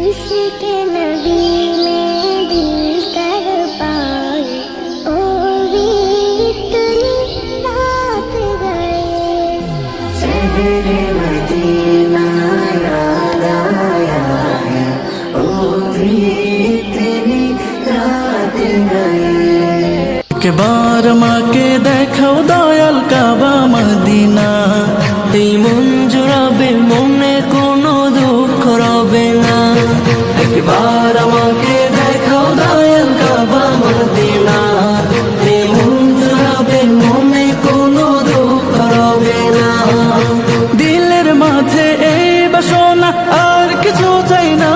इश्क़ नबी में दिल कर पाए ओ भी इतनी रात गए शहरे मदीना याद आया है ओ भी इतनी रात गए के बार माके देखाओ दयाल काबा मदीना এই মন জুড়াবে মনে কোনো দুঃখ রবে না একবার আমাকে দেখাও দয়াল কাবা মদিনা এই মন জুড়াবে মনে কোনো দুঃখ রবে না দিলের মাঝে এই বাসনা আর কিছু চাই না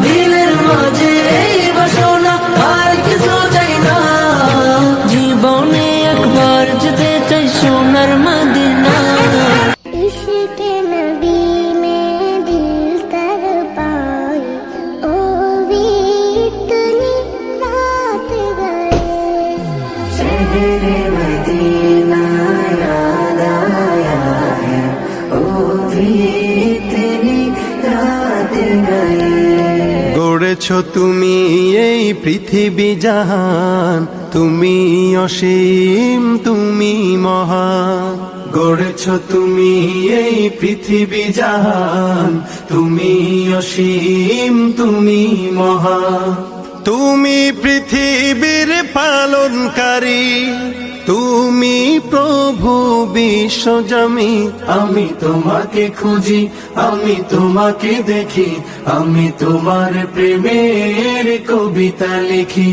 দিলের মাঝে এই বাসনা আর কিছু চাই না জীবনে একবার যেতে চাই সোনার মদিনা इश्क़ नबी में दिल कर पाए ओ भी इतनी रात गए शहरे मदीना याद आया है ओ भी इतनी रात गए গড়েছ তুমি এই পৃথিবী জাহান তুমি অসীম তুমি মহান গড়েছ তুমি এই পৃথিবী জাহান তুমি অসীম তুমি মহান তুমি পৃথিবীর পালনকারী তুমি প্রভু বিশ্বজামি আমি তোমাকে খুঁজি আমি তোমাকে দেখি আমি তোমার প্রেমের কবিতা লিখি